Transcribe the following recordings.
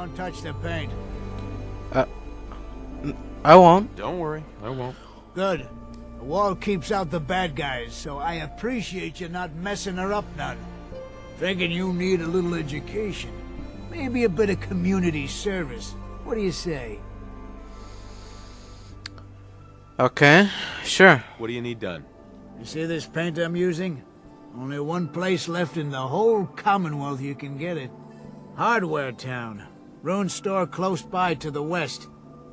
Don't touch the paint. I won't. Don't worry, I won't. Good. The wall keeps out the bad guys, so I appreciate you not messing her up none. Thinking you need a little education. Maybe a bit of community service. What do you say? Okay, sure. What do you need done? You see this paint I'm using? Only one place left in the whole Commonwealth you can get it. Hardware Town. Ruin store close by to the west.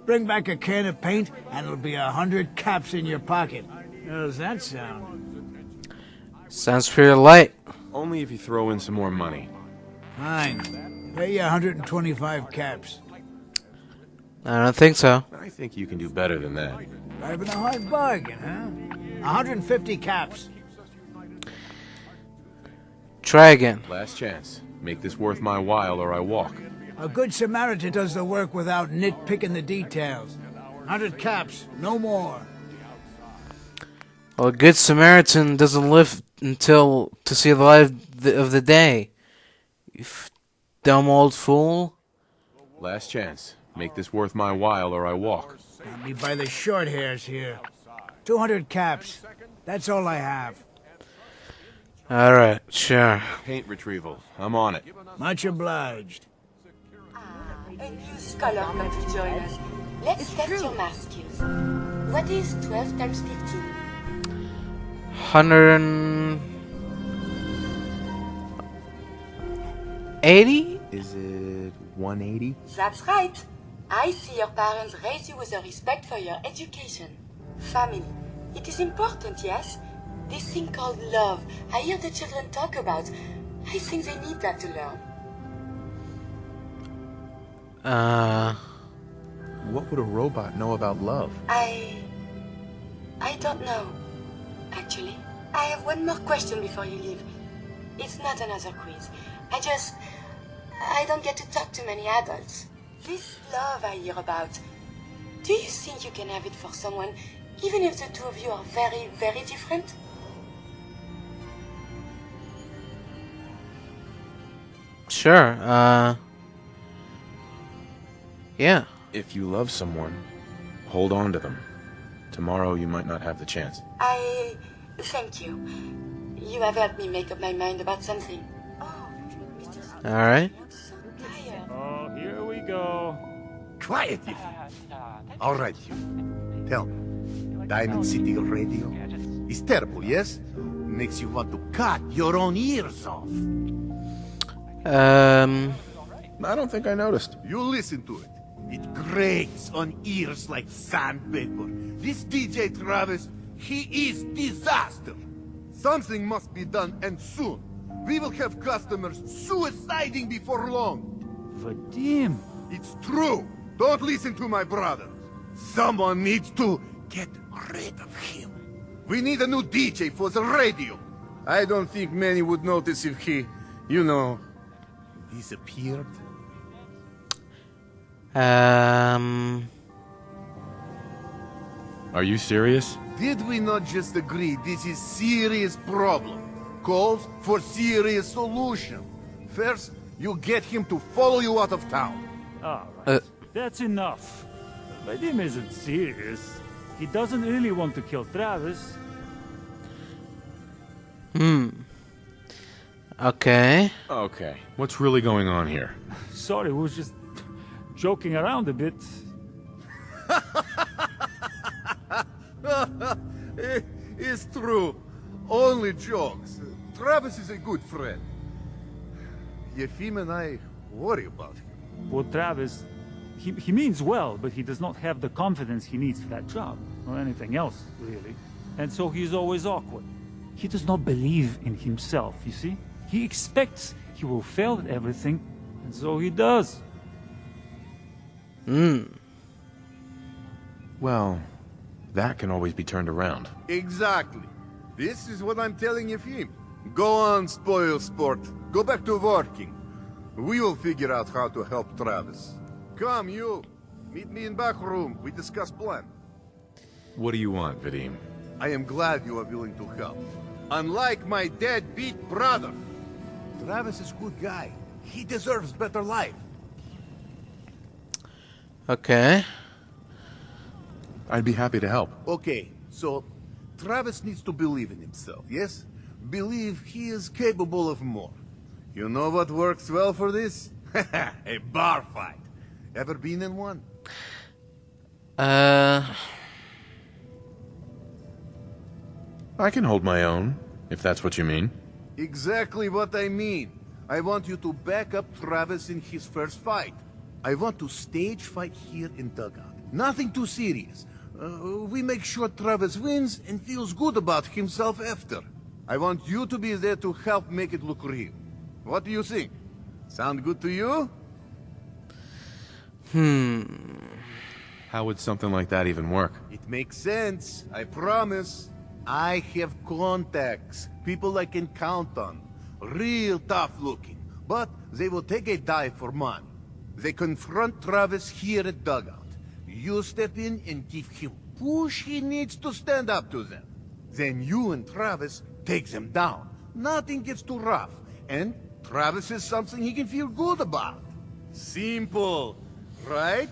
Bring back a can of paint, and it'll be 100 caps in your pocket. How does that sound? Sounds pretty light. Only if you throw in some more money. Fine. Pay you 125 caps. I don't think so. I think you can do better than that. Driving a hard bargain, huh? 150 caps. Try again. Last chance. Make this worth my while or I walk. A good Samaritan does the work without nitpicking the details. 100 caps, no more. Well, a good Samaritan doesn't live until to see the light of the day. You dumb old fool. Last chance. Make this worth my while or I walk. Got me by the short hairs here. 200 caps. That's all I have. Alright, sure. Paint retrieval. I'm on it. Much obliged. A new scholar come to join us. Let's test your math skills. What is 12 times 15? 180? Is it 180? That's right. I see your parents raise you with a respect for your education. Family. It is important, yes? This thing called love, I hear the children talk about. I think they need that to learn. What would a robot know about love? I don't know, actually. I have one more question before you leave. It's not another quiz. I don't get to talk to many adults. This love I hear about, do you think you can have it for someone, even if the two of you are very, very different? Sure, yeah. If you love someone, hold on to them. Tomorrow you might not have the chance. Thank you. You have helped me make up my mind about something. Oh, Mr. Alright. You look so tired. Oh, here we go. Quiet, you. All right, you. Tell me, Diamond City Radio is terrible, yes? Makes you want to cut your own ears off. I don't think I noticed. You listen to it. It grates on ears like sandpaper. This DJ Travis, he is disaster. Something must be done, and soon. We will have customers suiciding before long. Vadim. It's true. Don't listen to my brother. Someone needs to get rid of him. We need a new DJ for the radio. I don't think many would notice if he, disappeared. Are you serious? Did we not just agree this is serious problem? Calls for serious solution. First, you get him to follow you out of town. All right. That's enough. Vadim isn't serious. He doesn't really want to kill Travis. Okay. Okay. What's really going on here? Sorry, we was just joking around a bit. It's true. Only jokes. Travis is a good friend. Yefim and I worry about him. Well, Travis, he means well, but he does not have the confidence he needs for that job, or anything else, really. And so he's always awkward. He does not believe in himself, you see? He expects he will fail at everything, and so he does. Well, that can always be turned around. Exactly. This is what I'm telling Yefim. Go on, spoil sport. Go back to working. We will figure out how to help Travis. Come, you. Meet me in back room. We discuss plan. What do you want, Vadim? I am glad you are willing to help. Unlike my deadbeat brother. Travis is a good guy. He deserves better life. Okay. I'd be happy to help. Okay, so Travis needs to believe in himself, yes? Believe he is capable of more. You know what works well for this? A bar fight. Ever been in one? I can hold my own, if that's what you mean. Exactly what I mean. I want you to back up Travis in his first fight. I want to stage fight here in Dugout. Nothing too serious. We make sure Travis wins and feels good about himself after. I want you to be there to help make it look real. What do you think? Sound good to you? How would something like that even work? It makes sense, I promise. I have contacts, people I can count on. Real tough looking, but they will take a dive for money. They confront Travis here at Dugout. You step in and give him push he needs to stand up to them. Then you and Travis take them down. Nothing gets too rough, and Travis is something he can feel good about. Simple, right?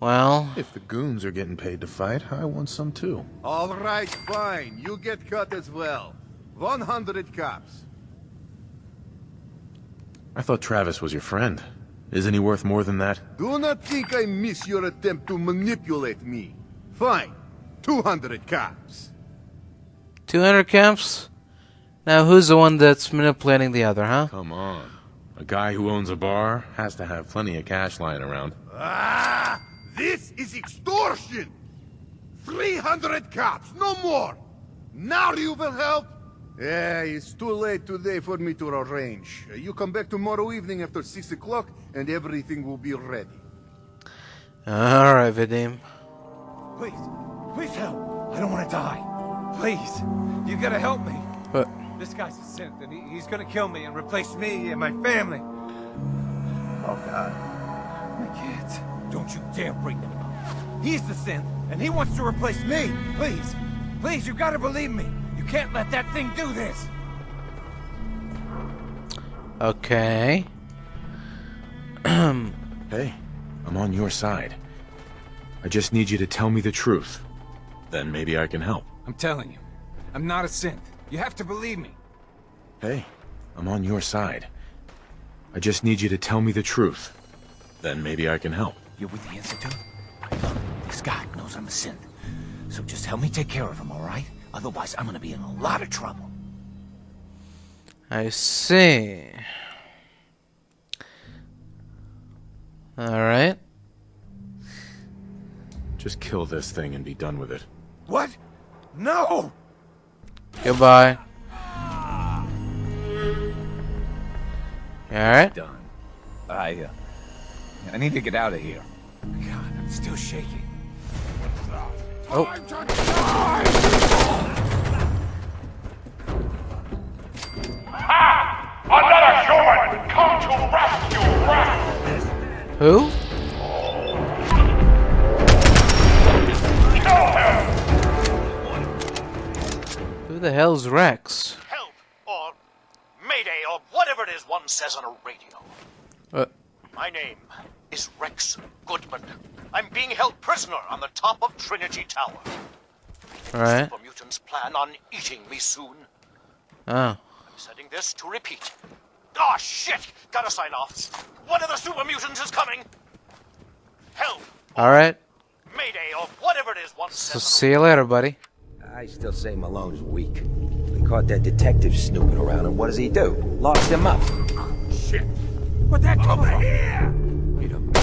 Well, If the goons are getting paid to fight, I want some too. All right, fine. You get cut as well. 100 cops. I thought Travis was your friend. Isn't he worth more than that? Do not think I miss your attempt to manipulate me. Fine. 200 cops. 200 caps? Now, who's the one that's manipulating the other, huh? Come on. A guy who owns a bar has to have plenty of cash lying around. Ah! This is extortion! 300 cops, no more! Now you will help? Yeah, it's too late today for me to arrange. You come back tomorrow evening after 6 o'clock and everything will be ready. Alright, Vadim. Please, please help. I don't want to die. Please, you gotta help me. What? This guy's a synth, and he's gonna kill me and replace me and my family. Oh, God. My kids. Don't you dare bring them up. He's the synth, and he wants to replace me. Please, please, you gotta believe me. You can't let that thing do this. Okay. Hey, I'm on your side. I just need you to tell me the truth. Then maybe I can help. I'm telling you, I'm not a synth. You have to believe me. Hey, I'm on your side. I just need you to tell me the truth. Then maybe I can help. You're with the Institute? Look, this guy knows I'm a synth. So just help me take care of him, all right? Otherwise, I'm gonna be in a lot of trouble. I see. Alright. Just kill this thing and be done with it. What? No! Goodbye. Alright. Done. I need to get out of here. God, I'm still shaking. Oh. Another human come to rescue Rex! Who? Kill him! Who the hell's Rex? Help, or Mayday, or whatever it is one says on a radio. My name is Rex Goodman. I'm being held prisoner on the top of Trinity Tower. Alright. Super mutants plan on eating me soon. Oh. I'm setting this to repeat. Oh shit! Gotta sign off. One of the super mutants is coming. Help! Alright. Mayday, or whatever it is one So says see you later, buddy. I still say Malone's weak. We caught that detective snooping around, and what does he do? Locks him up. Shit! What'd that come from? Here! Wait a minute.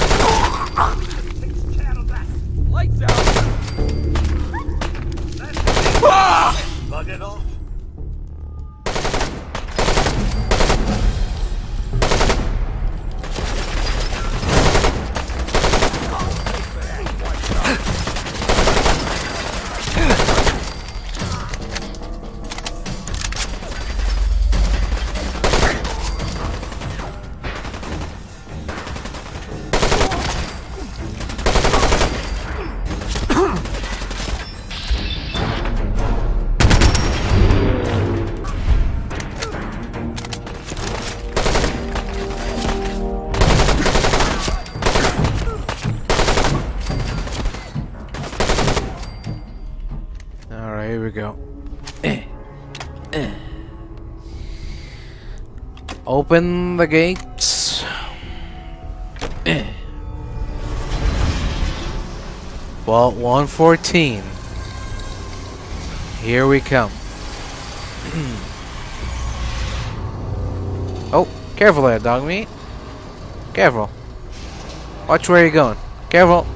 Lights out! Bug it off. Open the gates. Vault 114. Here we come. Oh, careful there, dog meat. Careful. Watch where you're going. Careful.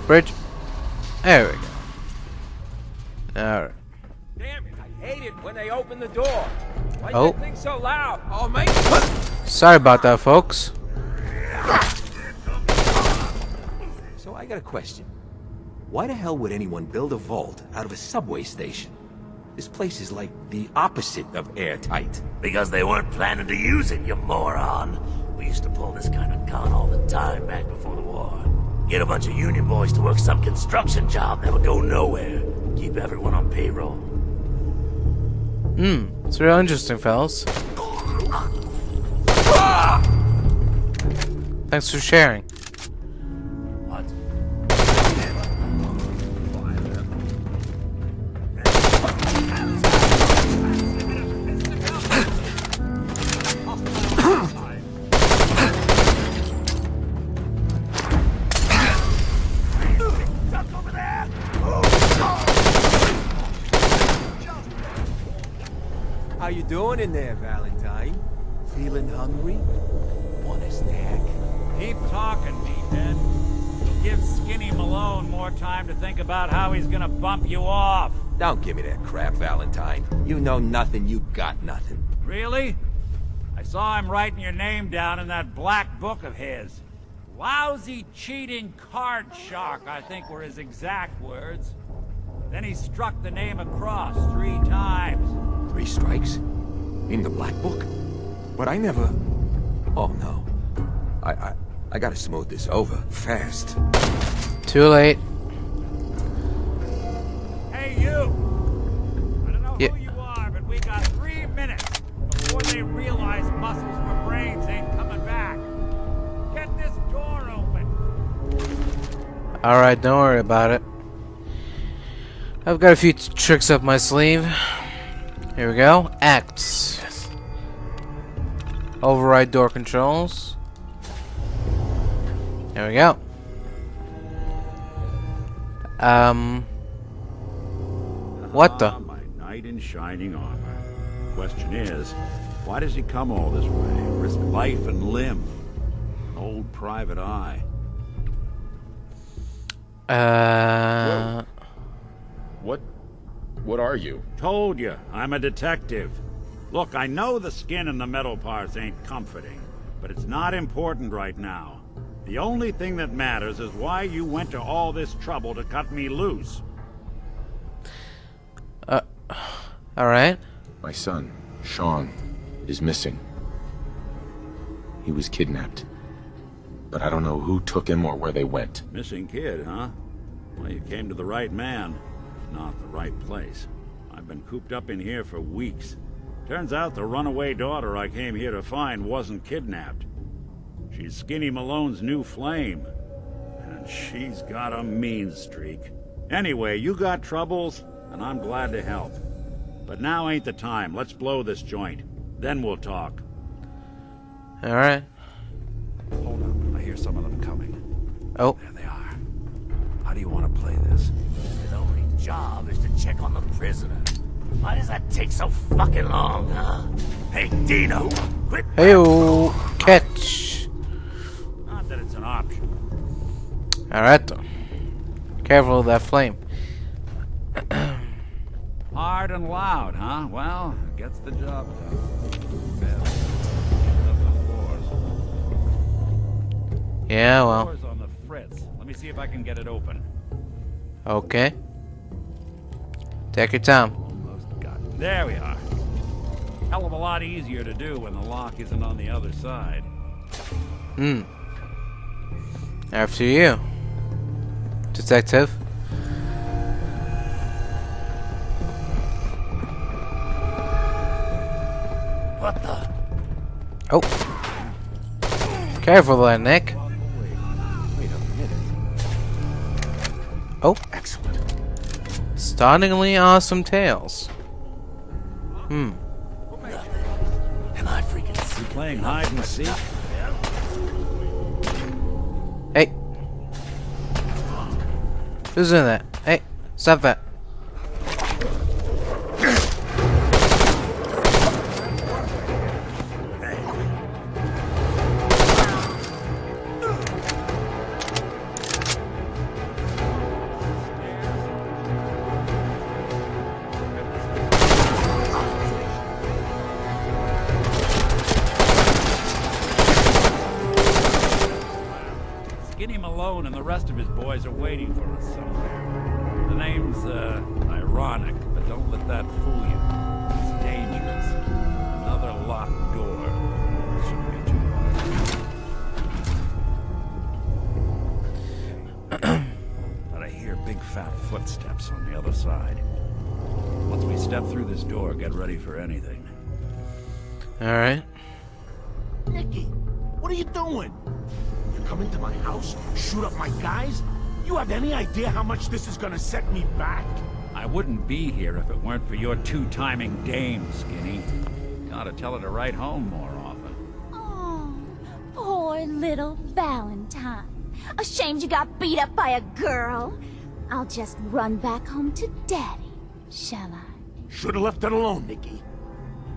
Bridge. There we go. Alright. Damn it, I hate it when they open the door. Why Oh. you think so loud? Oh, mate. Sorry about that, folks. So I got a question. Why the hell would anyone build a vault out of a subway station? This place is like the opposite of airtight. Because they weren't planning to use it, you moron. We used to pull this kind of con all the time back before the war. Get a bunch of union boys to work some construction job that would go nowhere. Keep everyone on payroll. It's real interesting, fellas. Thanks for sharing. What? How you doing in there, Valentine? Feeling hungry? Want a snack? Keep talking, meathead. You'll give Skinny Malone more time to think about how he's gonna bump you off. Don't give me that crap, Valentine. You know nothing, you got nothing. Really? I saw him writing your name down in that black book of his. Lousy, cheating card shark, I think were his exact words. Then he struck the name across 3 times. 3 strikes? In the black book? But I never... Oh, no. I gotta smooth this over, fast. Too late. Hey, you! I don't know who you are, but we got 3 minutes before they realize muscles for brains ain't coming back. Get this door open! Alright, don't worry about it. I've got a few tricks up my sleeve. Here we go. Acts. Yes. Override door controls. There we go. What the? My knight in shining armor. Question is, why does he come all this way? Risk life and limb. An old private eye. What are you? Told you, I'm a detective. Look, I know the skin and the metal parts ain't comforting, but it's not important right now. The only thing that matters is why you went to all this trouble to cut me loose. Alright. My son, Sean, is missing. He was kidnapped. But I don't know who took him or where they went. Missing kid, huh? Well, you came to the right man. Not the right place. I've been cooped up in here for weeks. Turns out the runaway daughter I came here to find wasn't kidnapped. She's Skinny Malone's new flame. And she's got a mean streak. Anyway, you got troubles, and I'm glad to help. But now ain't the time. Let's blow this joint. Then we'll talk. Alright. Hold up. I hear some of them coming. Oh. There they are. How do you want to play this? His only job is to check on the prisoner. Why does that take so fucking long, huh? Hey, Dino, quit. Hey-o, catch. Not that it's an option. Alright though. Careful of that flame. Hard and loud, huh? Well, it gets the job done. Yeah, well. Door's on the fritz. Let me see if I can get it open. Okay. Take your time. Almost got it. There we are. Hell of a lot easier to do when the lock isn't on the other side. After you, detective. What the? Oh. Careful there, Nick. Wait a minute. Oh. Excellent. Stunningly awesome tales. Nothing. And my freaking seat. You playing hide and seek? Hey. Who's doing that? Hey, stop that. Skinny Malone and the rest of his boys are waiting for us somewhere. The name's, ironic, but don't let that fool you. It's dangerous. Another locked door. Shouldn't be too hard. But I hear big fat footsteps on the other side. Once we step through this door, get ready for anything. Alright. Nicky, what are you doing? You come into my house, shoot up my guys? You have any idea how much this is gonna set me back? I wouldn't be here if it weren't for your two-timing dame, Skinny. Gotta tell her to write home more often. Oh, poor little Valentine. Ashamed you got beat up by a girl? I'll just run back home to Daddy, shall I? Should've left it alone, Nicky.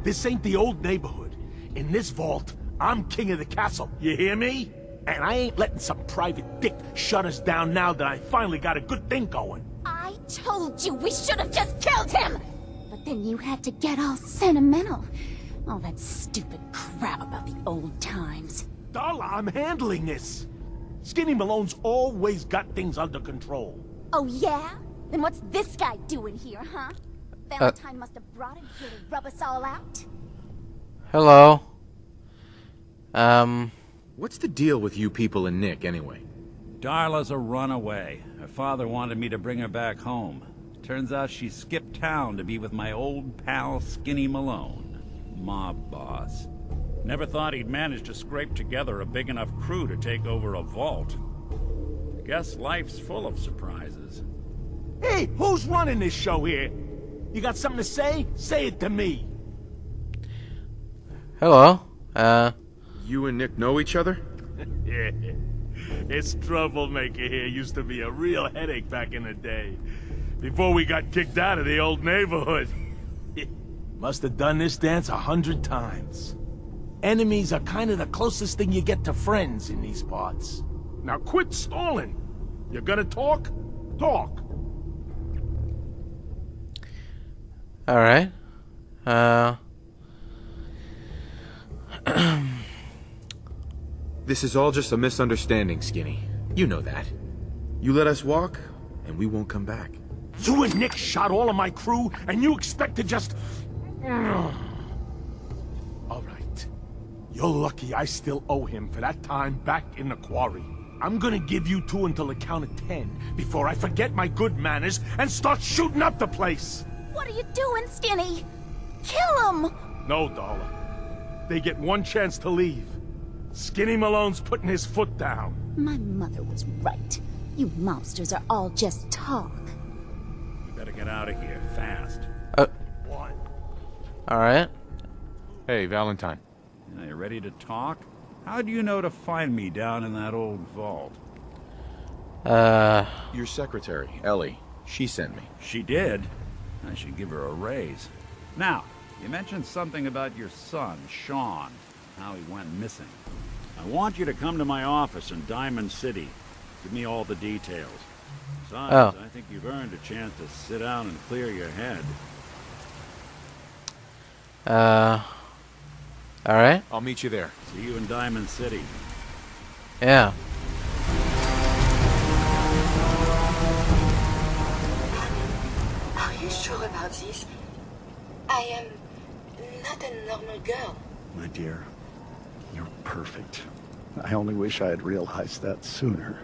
This ain't the old neighborhood. In this vault, I'm king of the castle, you hear me? And I ain't letting some private dick shut us down now that I finally got a good thing going. I told you we should have just killed him! But then you had to get all sentimental. All that stupid crap about the old times. Darla, I'm handling this. Skinny Malone's always got things under control. Oh yeah? Then what's this guy doing here, huh? Valentine must have brought him here to rub us all out? Hello. What's the deal with you people and Nick, anyway? Darla's a runaway. Her father wanted me to bring her back home. Turns out she skipped town to be with my old pal Skinny Malone, mob boss. Never thought he'd manage to scrape together a big enough crew to take over a vault. Guess life's full of surprises. Hey, who's running this show here? You got something to say? Say it to me. Hello. You and Nick know each other? Yeah. This troublemaker here used to be a real headache back in the day. Before we got kicked out of the old neighborhood. Must have done this dance 100 times. Enemies are kind of the closest thing you get to friends in these parts. Now quit stalling. You gonna talk? Talk. Alright. This is all just a misunderstanding, Skinny. You know that. You let us walk, and we won't come back. You and Nick shot all of my crew, and you expect to just... All right. You're lucky I still owe him for that time back in the quarry. I'm gonna give you two until the count of 10 before I forget my good manners and start shooting up the place. What are you doing, Skinny? Kill him! No, Darla. They get one chance to leave. Skinny Malone's putting his foot down. My mother was right. You mobsters are all just talk. We better get out of here, fast. What? Alright. Hey, Valentine. Are you ready to talk? How do you know to find me down in that old vault? Your secretary, Ellie. She sent me. She did? I should give her a raise. Now, you mentioned something about your son, Sean. How he went missing. I want you to come to my office in Diamond City. Give me all the details. Besides, I think you've earned a chance to sit down and clear your head. Alright. I'll meet you there. See you in Diamond City. Yeah. Are you sure about this? I am not a normal girl. My dear, you're perfect. I only wish I had realized that sooner.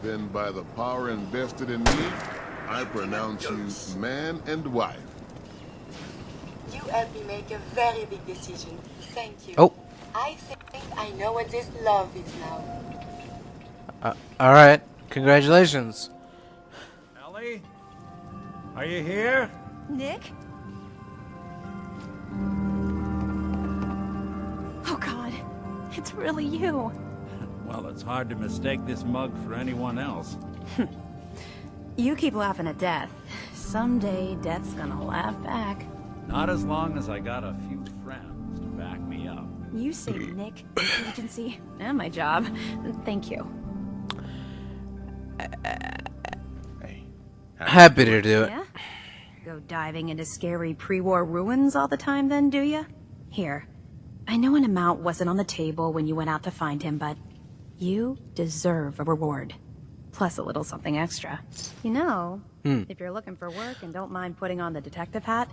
Then by the power invested in me, I pronounce you man and wife. You helped me make a very big decision. Thank you. Oh. I think I know what this love is now. Alright. Congratulations. Ellie? Are you here? Nick? It's really you. Well, it's hard to mistake this mug for anyone else. You keep laughing at death. Someday, death's gonna laugh back. Not as long as I got a few friends to back me up. You saved Nick, the agency, and my job. Thank you. Happy to do it. Yeah? Go diving into scary pre-war ruins all the time then, do ya? Here. I know an amount wasn't on the table when you went out to find him, but you deserve a reward. Plus a little something extra. You know, if you're looking for work and don't mind putting on the detective hat,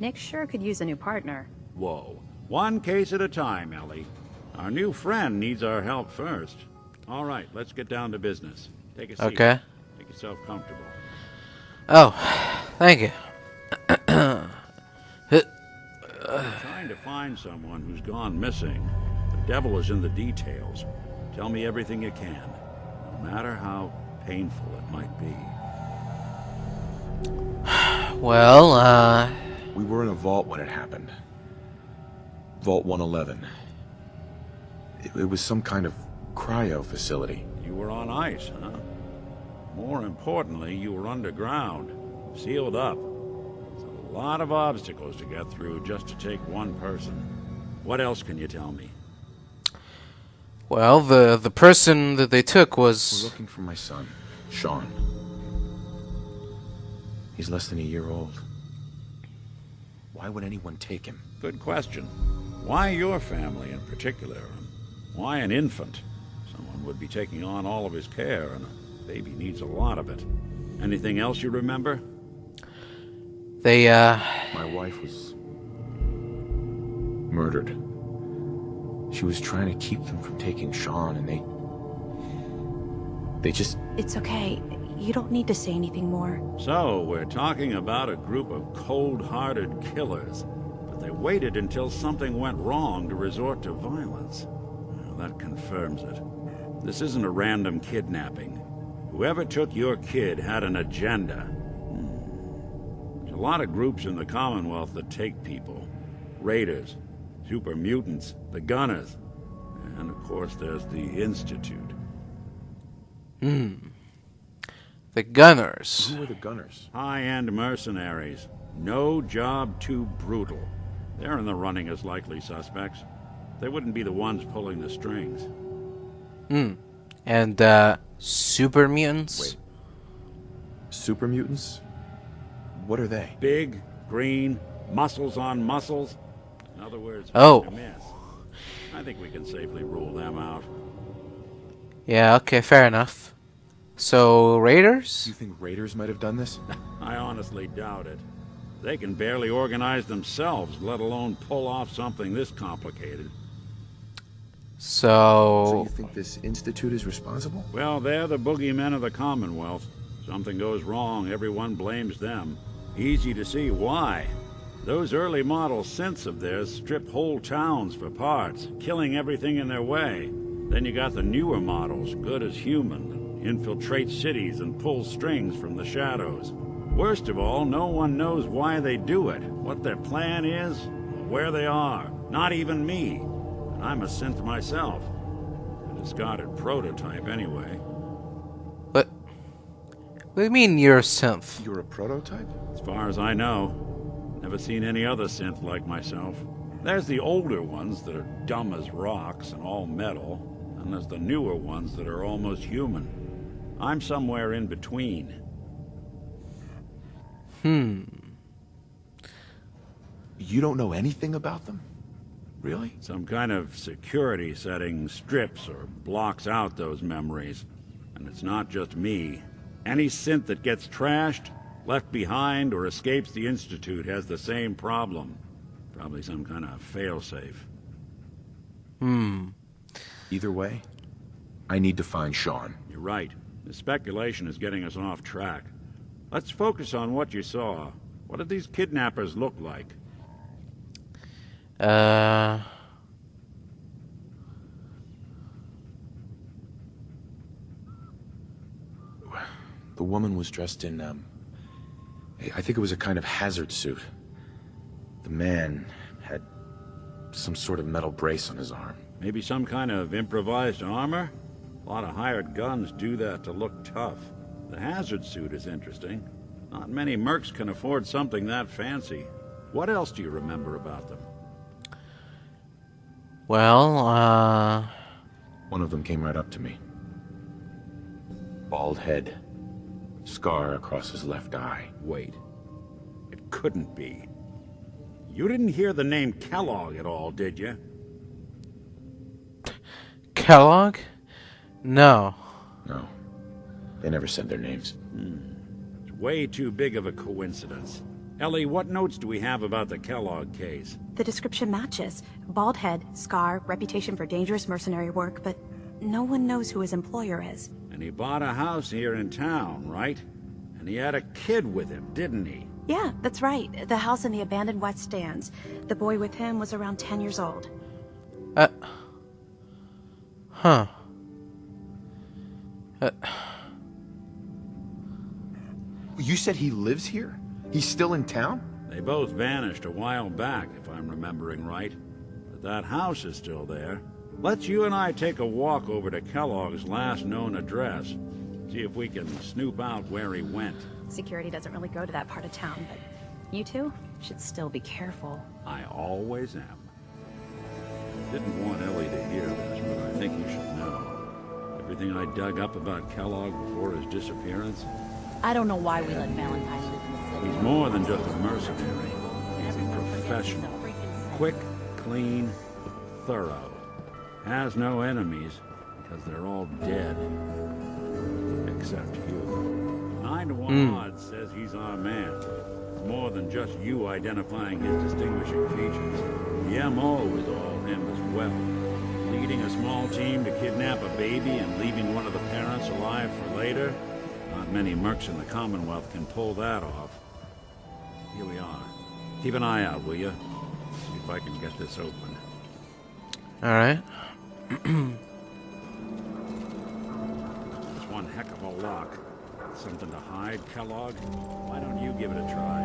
Nick sure could use a new partner. Whoa. One case at a time, Ellie. Our new friend needs our help first. All right, let's get down to business. Take a seat. Okay. Make yourself comfortable. Oh, thank you. Trying to find someone who's gone missing. The devil is in the details. Tell me everything you can, no matter how painful it might be. Well, We were in a vault when it happened. Vault 111. It was some kind of cryo facility. You were on ice, huh? More importantly, you were underground, sealed up. It's a lot of obstacles to get through just to take one person. What else can you tell me? well, the person that they took We're was... looking for my son, Sean. He's less than a year old. Why would anyone take him? Good question. Why your family in particular? Why an infant? Someone would be taking on all of his care, and a baby needs a lot of it. Anything else you remember? They, My wife was murdered. She was trying to keep them from taking Sean, and they just... It's okay. You don't need to say anything more. So, we're talking about a group of cold-hearted killers, but they waited until something went wrong to resort to violence. Well, that confirms it. This isn't a random kidnapping. Whoever took your kid had an agenda. There's a lot of groups in the Commonwealth that take people. Raiders, super mutants, the Gunners, and of course there's the Institute. The Gunners. Who are the Gunners? High-end mercenaries. No job too brutal. They're in the running as likely suspects. They wouldn't be the ones pulling the strings. And, super mutants? Wait. Super mutants? What are they? Big, green, muscles on muscles. In other words, Oh. hard to miss. I think we can safely rule them out. Yeah, okay, fair enough. So, Raiders? You think Raiders might have done this? I honestly doubt it. They can barely organize themselves, let alone pull off something this complicated. So you think this Institute is responsible? Well, they're the boogeymen of the Commonwealth. Something goes wrong, everyone blames them. Easy to see why. Those early model synths of theirs strip whole towns for parts, killing everything in their way. Then you got the newer models, good as human, infiltrate cities and pull strings from the shadows. Worst of all, no one knows why they do it, what their plan is, or where they are. Not even me. And I'm a synth myself. A discarded prototype, anyway. What do you mean you're a synth? You're a prototype? As far as I know. Never seen any other synth like myself. There's the older ones that are dumb as rocks and all metal, and there's the newer ones that are almost human. I'm somewhere in between. You don't know anything about them? Really? Some kind of security setting strips or blocks out those memories. And it's not just me. Any synth that gets trashed, left behind, or escapes the Institute has the same problem. Probably some kind of failsafe. Either way, I need to find Sean. You're right. The speculation is getting us off track. Let's focus on what you saw. What did these kidnappers look like? The woman was dressed in, I think it was a kind of hazard suit. The man had some sort of metal brace on his arm. Maybe some kind of improvised armor? A lot of hired guns do that to look tough. The hazard suit is interesting. Not many mercs can afford something that fancy. What else do you remember about them? Well, One of them came right up to me. Bald head. Scar across his left eye. Wait. It couldn't be. You didn't hear the name Kellogg at all, did you? Kellogg? No. No. They never said their names. It's way too big of a coincidence. Ellie, what notes do we have about the Kellogg case? The description matches. Bald head, scar, reputation for dangerous mercenary work, but no one knows who his employer is. And he bought a house here in town, right? And he had a kid with him, didn't he? Yeah, that's right. The house in the abandoned West Stands. The boy with him was around 10 years old. Huh. You said he lives here? He's still in town? They both vanished a while back, if I'm remembering right. But that house is still there. Let's you and I take a walk over to Kellogg's last known address. See if we can snoop out where he went. Security doesn't really go to that part of town, but you two should still be careful. I always am. Didn't want Ellie to hear this, but I think you should know. Everything I dug up about Kellogg before his disappearance, I don't know why we let Valentine live in the city. he's more than just a mercenary. He's a professional. Quick, clean, thorough. Has no enemies, because they're all dead. Except you. 9 to 1 odds says he's our man. More than just you identifying his distinguishing features. The MO is all him as well. Leading a small team to kidnap a baby and leaving one of the parents alive for later. Not many mercs in the Commonwealth can pull that off. Here we are. Keep an eye out, will you? See if I can get this open. Alright. It's one heck of a lock. Something to hide, Kellogg? Why don't you give it a try?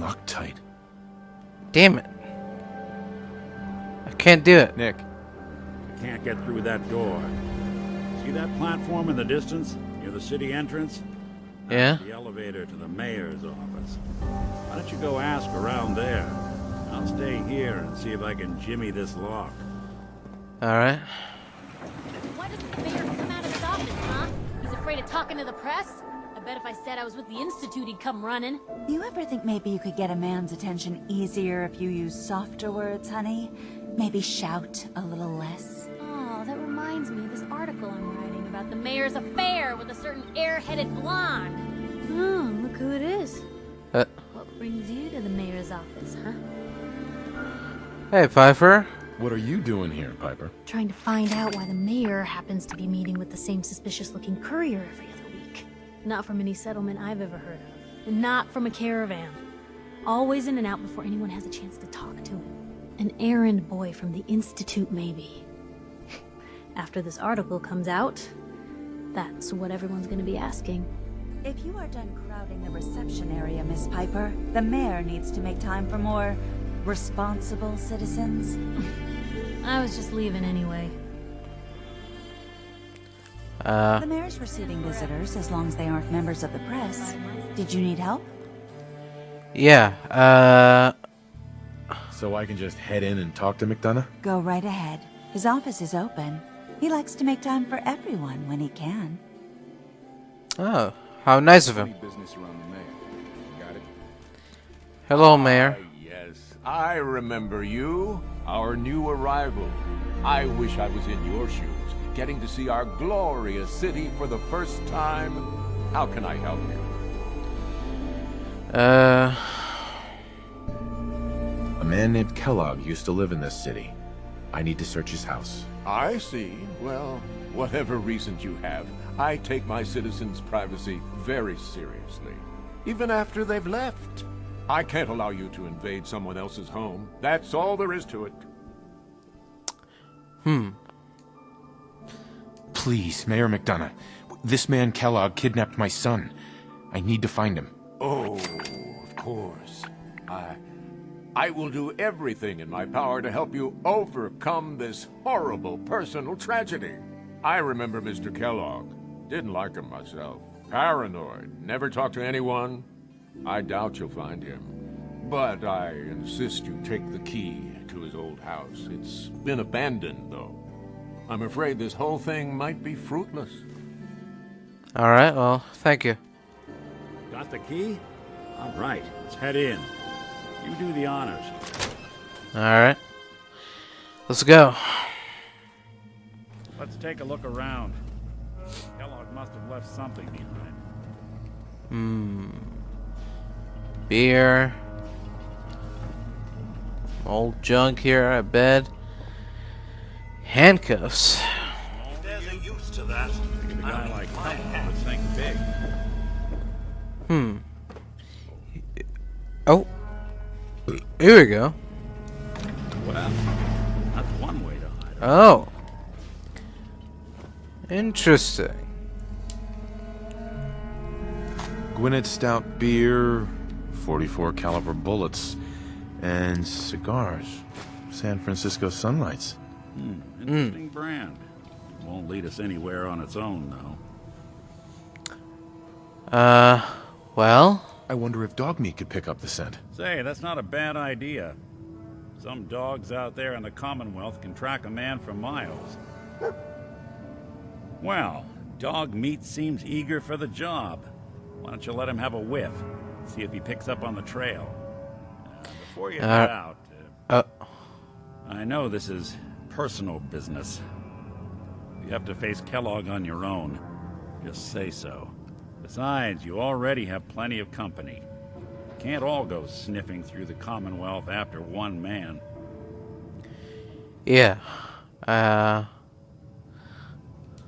Loctite. Damn it. I can't do it. Nick. We can't get through that door. See that platform in the distance? Near the city entrance? Yeah? The elevator to the mayor's office. Why don't you go ask around there? I'll stay here and see if I can jimmy this lock. Alright. Why doesn't the mayor come out of his office, huh? He's afraid of talking to the press? I bet if I said I was with the Institute, he'd come running. You ever think maybe you could get a man's attention easier if you use softer words, honey? Maybe shout a little less? Oh, that reminds me of this article I'm writing about the mayor's affair with a certain air-headed blonde. Oh, look who it is. What brings you to the mayor's office, huh? Hey, Pfeiffer. What are you doing here, Piper? Trying to find out why the mayor happens to be meeting with the same suspicious-looking courier every other week. Not from any settlement I've ever heard of. And not from a caravan. Always in and out before anyone has a chance to talk to him. An errand boy from the Institute, maybe. After this article comes out, that's what everyone's gonna be asking. If you are done crowding the reception area, Miss Piper, the mayor needs to make time for more responsible citizens. I was just leaving anyway. The mayor's receiving visitors as long as they aren't members of the press. Did you need help? Yeah, So I can just head in and talk to McDonough? Go right ahead. His office is open. He likes to make time for everyone when he can. Oh, how nice of him. Business around the mayor. Got it? Hello, Mayor. Yes, I remember you, our new arrival. I wish I was in your shoes, getting to see our glorious city for the first time. How can I help you? A man named Kellogg used to live in this city. I need to search his house. I see. Well, whatever reasons you have, I take my citizens' privacy very seriously. Even after they've left. I can't allow you to invade someone else's home. That's all there is to it. Please, Mayor McDonough. This man Kellogg kidnapped my son. I need to find him. Oh, of course. I will do everything in my power to help you overcome this horrible personal tragedy. I remember Mr. Kellogg. Didn't like him myself. Paranoid. Never talked to anyone. I doubt you'll find him. But I insist you take the key to his old house. It's been abandoned, though. I'm afraid this whole thing might be fruitless. Alright, well, thank you. Got the key? All right, let's head in. You do the honors. Alright. Let's go. Let's take a look around. Kellogg must have left something behind. Beer. Old junk here, I bet. Handcuffs. There's a use to that. A guy like Kellogg would think big. Oh. Here we go. Well, that's one way to hide. Oh. Interesting. Gwinnett Stout beer, 44 caliber bullets, and cigars. San Francisco Sunlights. Interesting brand. Won't lead us anywhere on its own, though. Well? I wonder if dog meat could pick up the scent. Say, that's not a bad idea. Some dogs out there in the Commonwealth can track a man for miles. Well, dog meat seems eager for the job. Why don't you let him have a whiff? See if he picks up on the trail. Before you head out, I know this is personal business. You have to face Kellogg on your own. Just say so. Besides, you already have plenty of company. Can't all go sniffing through the Commonwealth after one man. Yeah.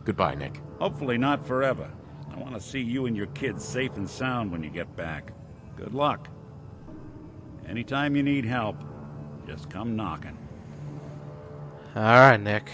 Goodbye, Nick. Hopefully not forever. I want to see you and your kids safe and sound when you get back. Good luck. Anytime you need help, just come knocking. Alright, Nick.